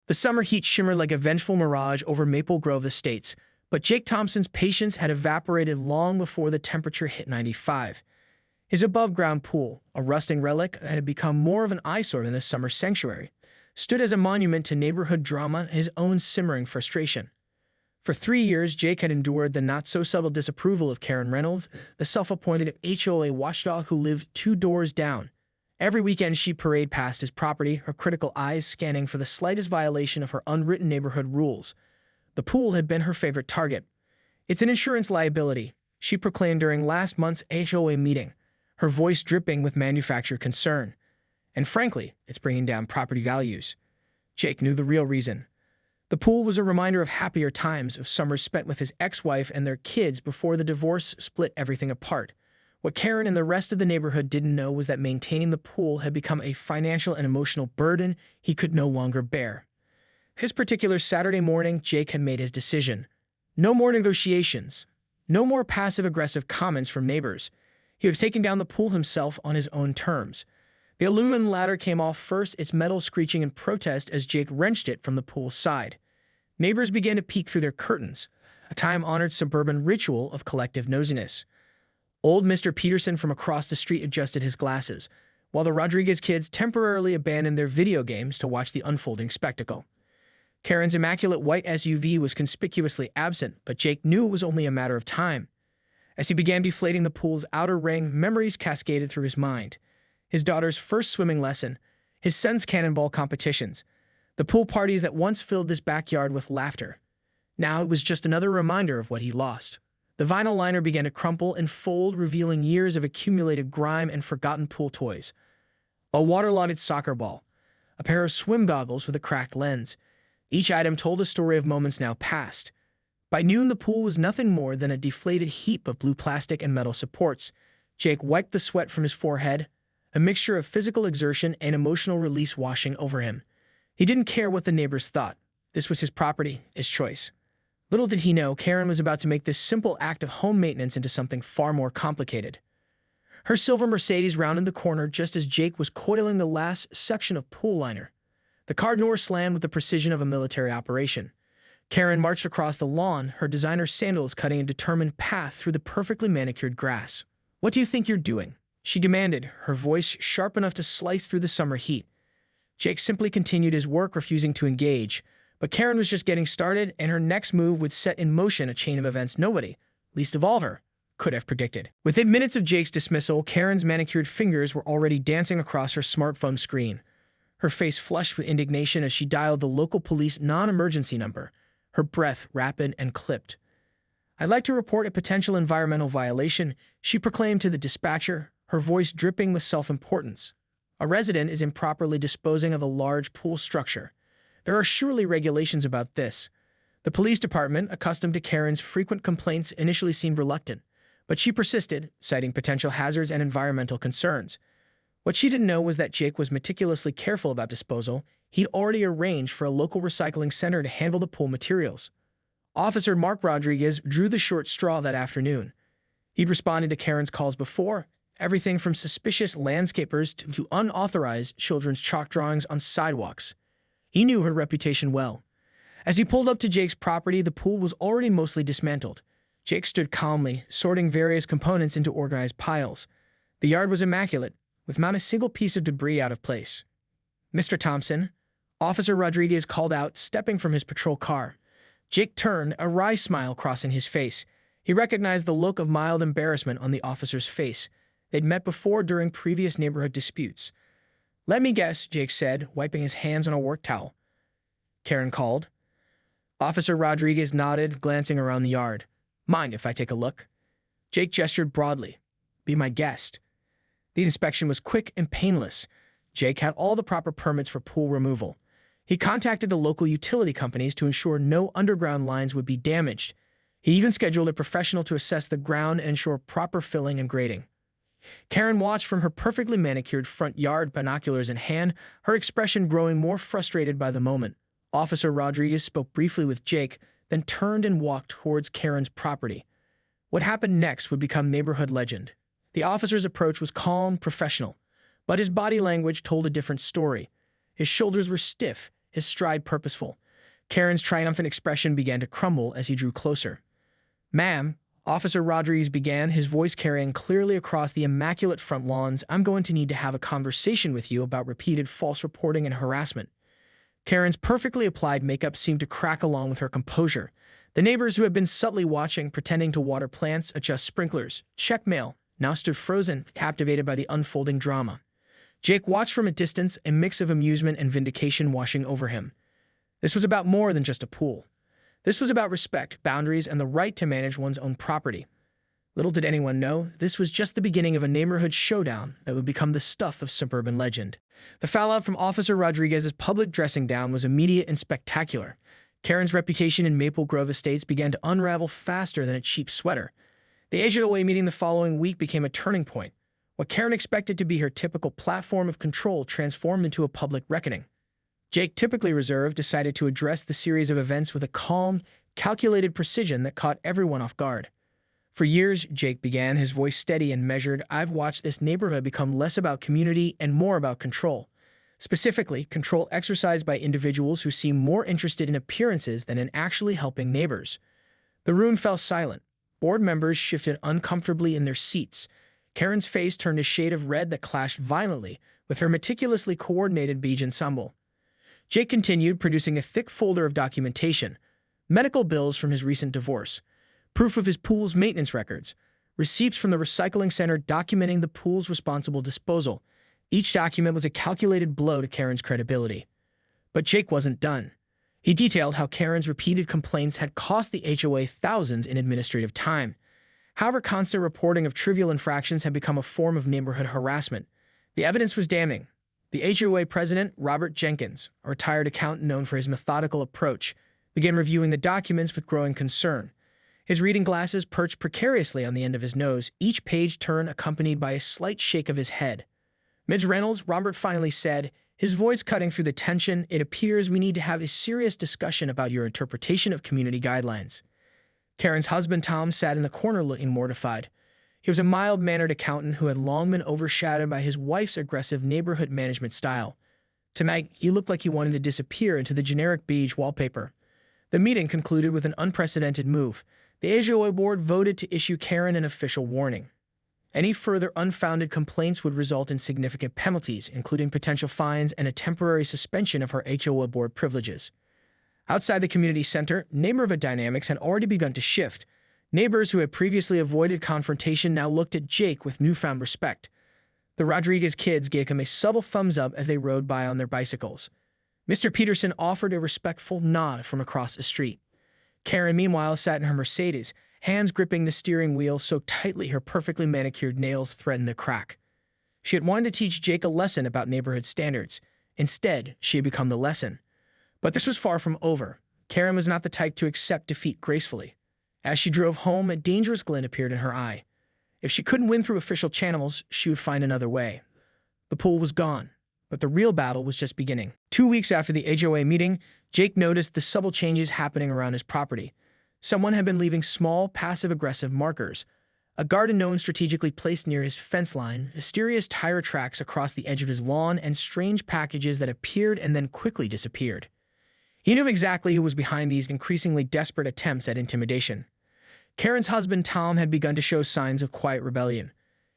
The summer heat shimmered like a vengeful mirage over Maple Grove Estates, but Jake Thompson's patience had evaporated long before the temperature hit 95. His above-ground pool, a rusting relic that had become more of an eyesore than a summer sanctuary, stood as a monument to neighborhood drama and his own simmering frustration. For 3 years, Jake had endured the not-so-subtle disapproval of Karen Reynolds, the self-appointed HOA watchdog who lived 2 doors down. Every weekend she paraded past his property, her critical eyes scanning for the slightest violation of her unwritten neighborhood rules. The pool had been her favorite target. "It's an insurance liability," she proclaimed during last month's HOA meeting, her voice dripping with manufacturer concern. "And frankly, it's bringing down property values." Jake knew the real reason. The pool was a reminder of happier times, of summers spent with his ex-wife and their kids before the divorce split everything apart. What Karen and the rest of the neighborhood didn't know was that maintaining the pool had become a financial and emotional burden he could no longer bear. His particular Saturday morning, Jake had made his decision. No more negotiations. No more passive-aggressive comments from neighbors. He was taking down the pool himself on his own terms. The aluminum ladder came off first, its metal screeching in protest as Jake wrenched it from the pool's side. Neighbors began to peek through their curtains, a time-honored suburban ritual of collective nosiness. Old Mr. Peterson from across the street adjusted his glasses, while the Rodriguez kids temporarily abandoned their video games to watch the unfolding spectacle. Karen's immaculate white SUV was conspicuously absent, but Jake knew it was only a matter of time. As he began deflating the pool's outer ring, memories cascaded through his mind. His daughter's first swimming lesson, his son's cannonball competitions, the pool parties that once filled this backyard with laughter. Now it was just another reminder of what he lost. The vinyl liner began to crumple and fold, revealing years of accumulated grime and forgotten pool toys. A waterlogged soccer ball, a pair of swim goggles with a cracked lens. Each item told a story of moments now past. By noon, the pool was nothing more than a deflated heap of blue plastic and metal supports. Jake wiped the sweat from his forehead, a mixture of physical exertion and emotional release washing over him. He didn't care what the neighbors thought. This was his property, his choice. Little did he know, Karen was about to make this simple act of home maintenance into something far more complicated. Her silver Mercedes rounded the corner just as Jake was coiling the last section of pool liner. The car door slammed with the precision of a military operation. Karen marched across the lawn, her designer sandals cutting a determined path through the perfectly manicured grass. "What do you think you're doing?" she demanded, her voice sharp enough to slice through the summer heat. Jake simply continued his work, refusing to engage. But Karen was just getting started, and her next move would set in motion a chain of events nobody, least of all her, could have predicted. Within minutes of Jake's dismissal, Karen's manicured fingers were already dancing across her smartphone screen. Her face flushed with indignation as she dialed the local police non-emergency number, her breath rapid and clipped. "I'd like to report a potential environmental violation," she proclaimed to the dispatcher, her voice dripping with self-importance. "A resident is improperly disposing of a large pool structure. There are surely regulations about this." The police department, accustomed to Karen's frequent complaints, initially seemed reluctant, but she persisted, citing potential hazards and environmental concerns. What she didn't know was that Jake was meticulously careful about disposal. He'd already arranged for a local recycling center to handle the pool materials. Officer Mark Rodriguez drew the short straw that afternoon. He'd responded to Karen's calls before, everything from suspicious landscapers to unauthorized children's chalk drawings on sidewalks. He knew her reputation well. As he pulled up to Jake's property, the pool was already mostly dismantled. Jake stood calmly, sorting various components into organized piles. The yard was immaculate, with not a single piece of debris out of place. "Mr. Thompson," Officer Rodriguez called out, stepping from his patrol car. Jake turned, a wry smile crossing his face. He recognized the look of mild embarrassment on the officer's face. They'd met before during previous neighborhood disputes. "Let me guess," Jake said, wiping his hands on a work towel. Karen called. Officer Rodriguez nodded, glancing around the yard. "Mind if I take a look?" Jake gestured broadly. "Be my guest." The inspection was quick and painless. Jake had all the proper permits for pool removal. He contacted the local utility companies to ensure no underground lines would be damaged. He even scheduled a professional to assess the ground and ensure proper filling and grading. Karen watched from her perfectly manicured front yard, binoculars in hand, her expression growing more frustrated by the moment. Officer Rodriguez spoke briefly with Jake, then turned and walked towards Karen's property. What happened next would become neighborhood legend. The officer's approach was calm, professional, but his body language told a different story. His shoulders were stiff, his stride purposeful. Karen's triumphant expression began to crumble as he drew closer. "Ma'am," Officer Rodriguez began, his voice carrying clearly across the immaculate front lawns, "I'm going to need to have a conversation with you about repeated false reporting and harassment." Karen's perfectly applied makeup seemed to crack along with her composure. The neighbors who had been subtly watching, pretending to water plants, adjust sprinklers, check mail, now stood frozen, captivated by the unfolding drama. Jake watched from a distance, a mix of amusement and vindication washing over him. This was about more than just a pool. This was about respect, boundaries, and the right to manage one's own property. Little did anyone know, this was just the beginning of a neighborhood showdown that would become the stuff of suburban legend. The fallout from Officer Rodriguez's public dressing down was immediate and spectacular. Karen's reputation in Maple Grove Estates began to unravel faster than a cheap sweater. The HOA meeting the following week became a turning point. What Karen expected to be her typical platform of control transformed into a public reckoning. Jake, typically reserved, decided to address the series of events with a calm, calculated precision that caught everyone off guard. "For years," Jake began, his voice steady and measured, "I've watched this neighborhood become less about community and more about control. Specifically, control exercised by individuals who seem more interested in appearances than in actually helping neighbors." The room fell silent. Board members shifted uncomfortably in their seats. Karen's face turned a shade of red that clashed violently with her meticulously coordinated beige ensemble. Jake continued, producing a thick folder of documentation: medical bills from his recent divorce, proof of his pool's maintenance records, receipts from the recycling center documenting the pool's responsible disposal. Each document was a calculated blow to Karen's credibility. But Jake wasn't done. He detailed how Karen's repeated complaints had cost the HOA thousands in administrative time. However, constant reporting of trivial infractions had become a form of neighborhood harassment. The evidence was damning. The HOA president, Robert Jenkins, a retired accountant known for his methodical approach, began reviewing the documents with growing concern. His reading glasses perched precariously on the end of his nose, each page turn accompanied by a slight shake of his head. "Ms. Reynolds," Robert finally said, his voice cutting through the tension, "it appears we need to have a serious discussion about your interpretation of community guidelines." Karen's husband, Tom, sat in the corner looking mortified. He was a mild-mannered accountant who had long been overshadowed by his wife's aggressive neighborhood management style. Tonight, he looked like he wanted to disappear into the generic beige wallpaper. The meeting concluded with an unprecedented move. The HOA board voted to issue Karen an official warning. Any further unfounded complaints would result in significant penalties, including potential fines and a temporary suspension of her HOA board privileges. Outside the community center, neighborhood dynamics had already begun to shift. Neighbors who had previously avoided confrontation now looked at Jake with newfound respect. The Rodriguez kids gave him a subtle thumbs up as they rode by on their bicycles. Mr. Peterson offered a respectful nod from across the street. Karen, meanwhile, sat in her Mercedes, hands gripping the steering wheel so tightly her perfectly manicured nails threatened to crack. She had wanted to teach Jake a lesson about neighborhood standards. Instead, she had become the lesson. But this was far from over. Karen was not the type to accept defeat gracefully. As she drove home, a dangerous glint appeared in her eye. If she couldn't win through official channels, she would find another way. The pool was gone, but the real battle was just beginning. 2 weeks after the HOA meeting, Jake noticed the subtle changes happening around his property. Someone had been leaving small, passive-aggressive markers. A garden gnome strategically placed near his fence line, mysterious tire tracks across the edge of his lawn, and strange packages that appeared and then quickly disappeared. He knew exactly who was behind these increasingly desperate attempts at intimidation. Karen's husband, Tom, had begun to show signs of quiet rebellion.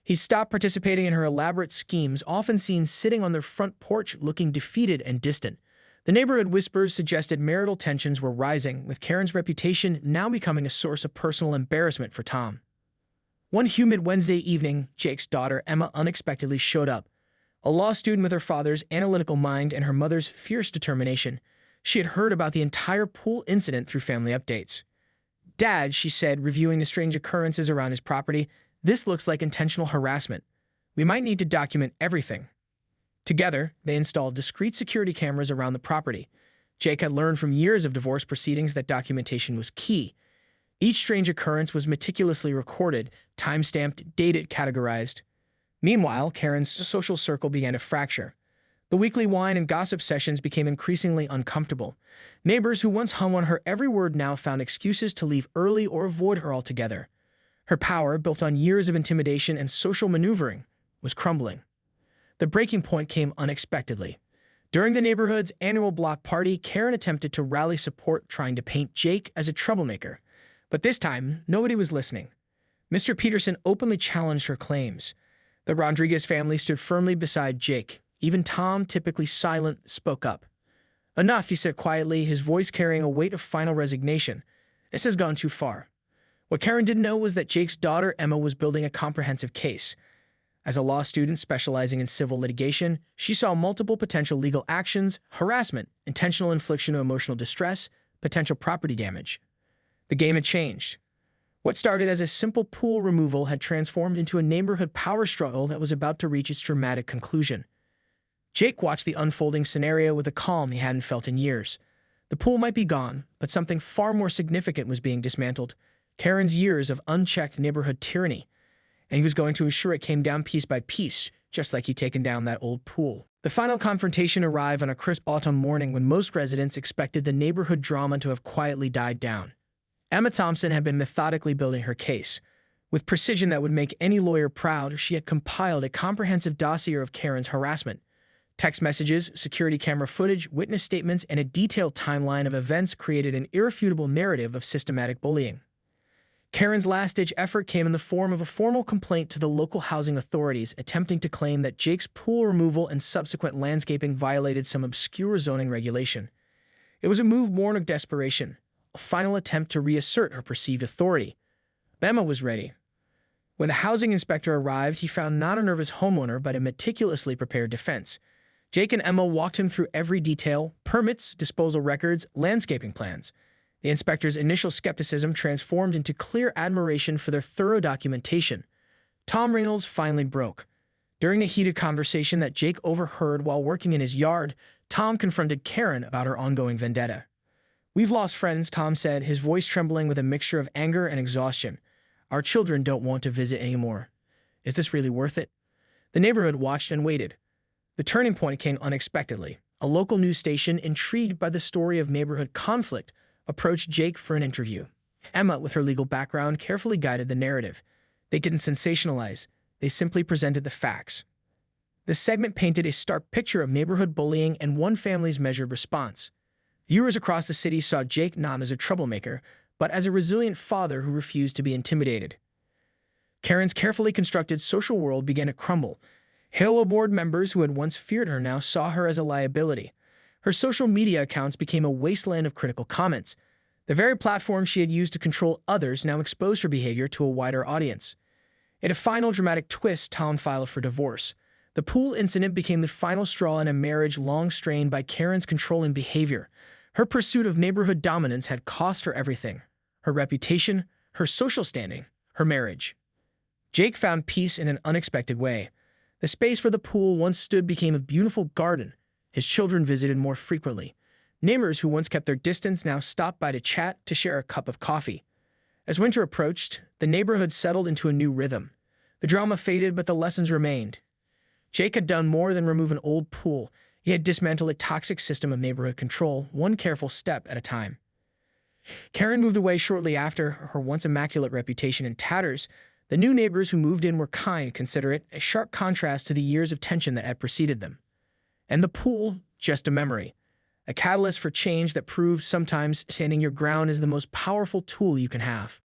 He stopped participating in her elaborate schemes, often seen sitting on their front porch looking defeated and distant. The neighborhood whispers suggested marital tensions were rising, with Karen's reputation now becoming a source of personal embarrassment for Tom. One humid Wednesday evening, Jake's daughter, Emma, unexpectedly showed up. A law student with her father's analytical mind and her mother's fierce determination, she had heard about the entire pool incident through family updates. "Dad," she said, reviewing the strange occurrences around his property, "this looks like intentional harassment. We might need to document everything." Together, they installed discrete security cameras around the property. Jake had learned from years of divorce proceedings that documentation was key. Each strange occurrence was meticulously recorded, time-stamped, dated, categorized. Meanwhile, Karen's social circle began to fracture. The weekly wine and gossip sessions became increasingly uncomfortable. Neighbors who once hung on her every word now found excuses to leave early or avoid her altogether. Her power, built on years of intimidation and social maneuvering, was crumbling. The breaking point came unexpectedly. During the neighborhood's annual block party, Karen attempted to rally support, trying to paint Jake as a troublemaker. But this time, nobody was listening. Mr. Peterson openly challenged her claims. The Rodriguez family stood firmly beside Jake. Even Tom, typically silent, spoke up. "Enough," he said quietly, his voice carrying a weight of final resignation. "This has gone too far." What Karen didn't know was that Jake's daughter, Emma, was building a comprehensive case. As a law student specializing in civil litigation, she saw multiple potential legal actions: harassment, intentional infliction of emotional distress, potential property damage. The game had changed. What started as a simple pool removal had transformed into a neighborhood power struggle that was about to reach its dramatic conclusion. Jake watched the unfolding scenario with a calm he hadn't felt in years. The pool might be gone, but something far more significant was being dismantled: Karen's years of unchecked neighborhood tyranny. And he was going to ensure it came down piece by piece, just like he'd taken down that old pool. The final confrontation arrived on a crisp autumn morning when most residents expected the neighborhood drama to have quietly died down. Emma Thompson had been methodically building her case. With precision that would make any lawyer proud, she had compiled a comprehensive dossier of Karen's harassment. Text messages, security camera footage, witness statements, and a detailed timeline of events created an irrefutable narrative of systematic bullying. Karen's last-ditch effort came in the form of a formal complaint to the local housing authorities, attempting to claim that Jake's pool removal and subsequent landscaping violated some obscure zoning regulation. It was a move born of desperation, a final attempt to reassert her perceived authority. Emma was ready. When the housing inspector arrived, he found not a nervous homeowner but a meticulously prepared defense. Jake and Emma walked him through every detail: permits, disposal records, landscaping plans. The inspector's initial skepticism transformed into clear admiration for their thorough documentation. Tom Reynolds finally broke. During a heated conversation that Jake overheard while working in his yard, Tom confronted Karen about her ongoing vendetta. "We've lost friends," Tom said, his voice trembling with a mixture of anger and exhaustion. "Our children don't want to visit anymore. Is this really worth it?" The neighborhood watched and waited. The turning point came unexpectedly. A local news station, intrigued by the story of neighborhood conflict, approached Jake for an interview. Emma, with her legal background, carefully guided the narrative. They didn't sensationalize. They simply presented the facts. The segment painted a stark picture of neighborhood bullying and one family's measured response. Viewers across the city saw Jake not as a troublemaker, but as a resilient father who refused to be intimidated. Karen's carefully constructed social world began to crumble. Hill board members who had once feared her now saw her as a liability. Her social media accounts became a wasteland of critical comments. The very platform she had used to control others now exposed her behavior to a wider audience. In a final dramatic twist, Tom filed for divorce. The pool incident became the final straw in a marriage long strained by Karen's controlling behavior. Her pursuit of neighborhood dominance had cost her everything: her reputation, her social standing, her marriage. Jake found peace in an unexpected way. The space where the pool once stood became a beautiful garden. His children visited more frequently. Neighbors who once kept their distance now stopped by to chat, to share a cup of coffee. As winter approached, the neighborhood settled into a new rhythm. The drama faded, but the lessons remained. Jake had done more than remove an old pool. He had dismantled a toxic system of neighborhood control, one careful step at a time. Karen moved away shortly after, her once immaculate reputation in tatters. The new neighbors who moved in were kind, considerate, a sharp contrast to the years of tension that had preceded them. And the pool, just a memory. A catalyst for change that proved sometimes standing your ground is the most powerful tool you can have.